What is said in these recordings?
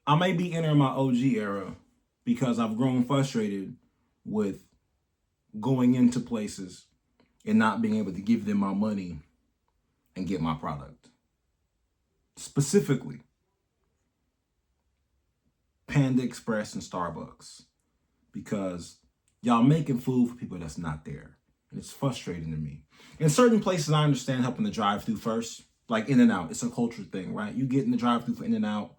I may be entering my OG era because I've grown frustrated with going into places and not being able to give them my money and get my product. Specifically, Panda Express and Starbucks, because y'all making food for people that's not there. And it's frustrating to me. In certain places, I understand helping the drive-through first, like In-N-Out. It's a culture thing, right? You get in the drive-through for In-N-Out,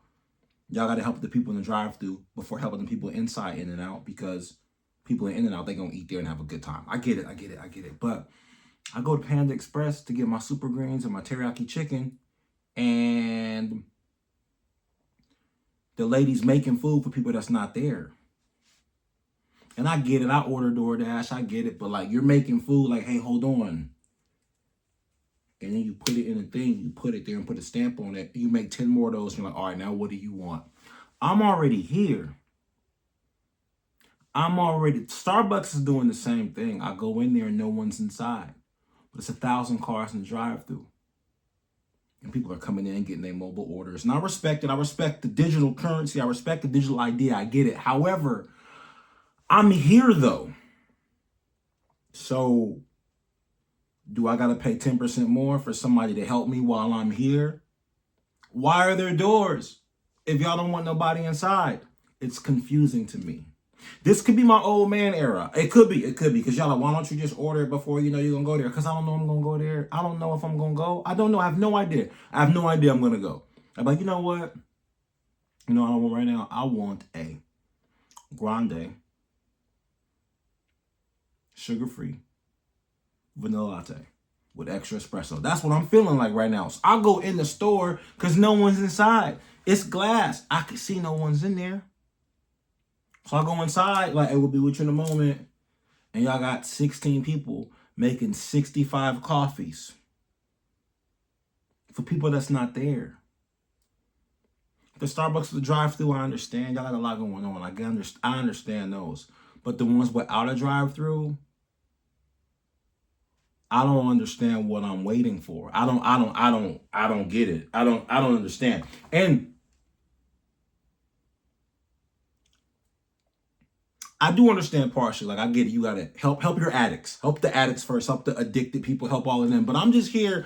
y'all got to help the people in the drive-through before helping the people inside In-N-Out, because people in In-N-Out, they going to eat there and have a good time. I get it. But I go to Panda Express to get my super greens and my teriyaki chicken, and the lady's making food for people that's not there. And I get it. I order DoorDash. I get it. But like, you're making food, like, hey, hold on. And then you put it in a thing. You put it there and put a stamp on it. You make 10 more of those. And you're like, all right, now what do you want? I'm already here. Starbucks is doing the same thing. I go in there and no one's inside. But it's 1,000 cars in the drive-thru. And people are coming in and getting their mobile orders. And I respect it. I respect the digital currency. I respect the digital idea. I get it. However, I'm here though. So do I got to pay 10% more for somebody to help me while I'm here? Why are there doors if y'all don't want nobody inside? It's confusing to me. This could be my old man era. It could be. Because y'all like, why don't you just order it before you know you're going to go there? Because I don't know I'm going to go there. I don't know if I'm going to go. I don't know. I have no idea. I'm going to go. I'm like, you know what? You know what I want right now? I want a grande, sugar-free, vanilla latte with extra espresso. That's what I'm feeling like right now. So I'll go in the store because no one's inside. It's glass. I can see no one's in there. So I go inside, like, it will be with you in a moment. And y'all got 16 people making 65 coffees for people that's not there. The Starbucks, the drive-thru, I understand. Y'all got a lot going on. I understand those. But the ones without a drive-thru, I don't understand what I'm waiting for. I don't get it. I don't understand. And I do understand partially. Like, I get it. You gotta help your addicts. Help the addicts first. Help the addicted people. Help all of them. But I'm just here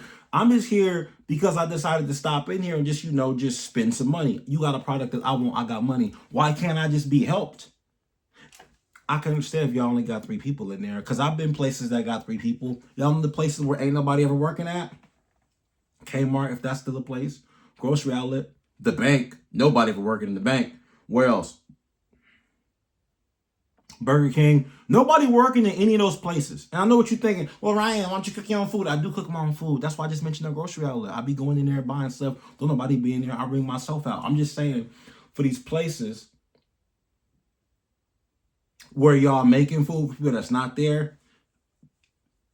because I decided to stop in here and just spend some money. You got a product that I want. I got money. Why can't I just be helped? I can understand if y'all only got 3 people in there, because I've been places that got 3 people. Y'all know the places where ain't nobody ever working at? Kmart, if that's still a place. Grocery outlet. The bank. Nobody ever working in the bank. Where else? Burger King. Nobody working in any of those places. And I know what you're thinking. Well, Ryan, why don't you cook your own food? I do cook my own food. That's why I just mentioned the grocery outlet. I be going in there buying stuff. Don't nobody be in there. I bring myself out. I'm just saying, for these places where y'all making food for people that's not there,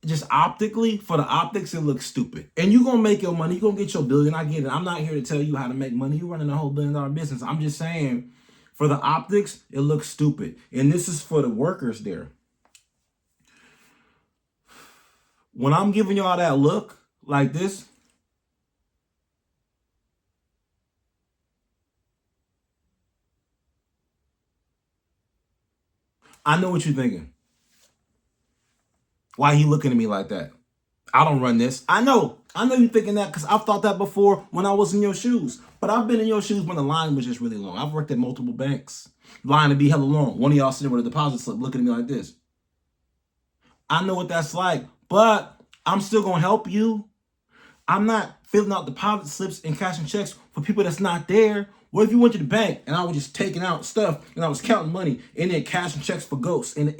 just optically, for the optics, it looks stupid. And you're going to make your money. You're going to get your billion. I get it. I'm not here to tell you how to make money. You're running a whole $1 billion business. I'm just saying, for the optics, it looks stupid. And this is for the workers there. When I'm giving y'all that look like this, I know what you're thinking. Why he looking at me like that? I don't run this. I know you're thinking that because I've thought that before when I was in your shoes. But I've been in your shoes when the line was just really long. I've worked at multiple banks. Line to be hella long. One of y'all sitting with a deposit slip looking at me like this. I know what that's like, but I'm still going to help you. I'm not filling out deposit slips and cashing checks for people that's not there. What if you went to the bank and I was just taking out stuff and I was counting money and then cashing checks for ghosts and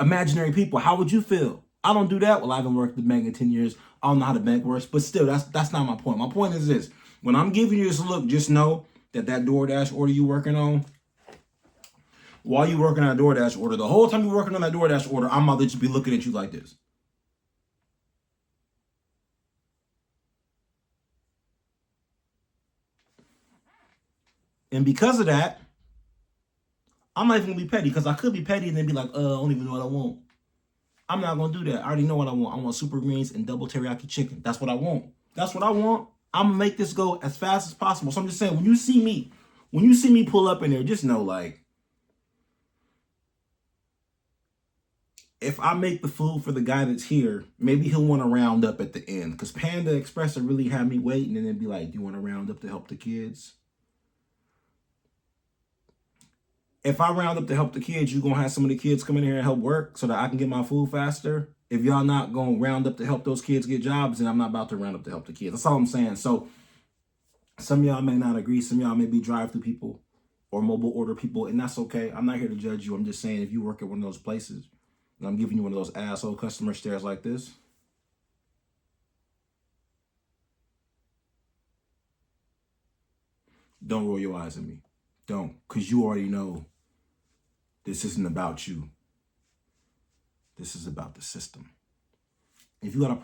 imaginary people? How would you feel? I don't do that. Well, I haven't worked at the bank in 10 years. I don't know how the bank works, but still, that's not my point. My point is this. When I'm giving you this look, just know that DoorDash order you working on, while you working on a DoorDash order, the whole time you're working on that DoorDash order, I'm about to just be looking at you like this. And because of that, I'm not even going to be petty, because I could be petty and then be like, I don't even know what I want. I'm not going to do that. I already know what I want. I want super greens and double teriyaki chicken. That's what I want. That's what I want. I'm gonna make this go as fast as possible. So I'm just saying, when you see me pull up in there, just know, like, if I make the food for the guy that's here, maybe he'll want to round up at the end. Because Panda Express will really have me waiting and then be like, do you want to round up to help the kids? If I round up to help the kids, you're going to have some of the kids come in here and help work so that I can get my food faster. If y'all not going to round up to help those kids get jobs, then I'm not about to round up to help the kids. That's all I'm saying. So some of y'all may not agree. Some of y'all may be drive-through people or mobile order people, and that's okay. I'm not here to judge you. I'm just saying, if you work at one of those places, and I'm giving you one of those asshole customer stares like this, don't roll your eyes at me. Don't, because you already know this isn't about you. This is about the system. If you got a problem,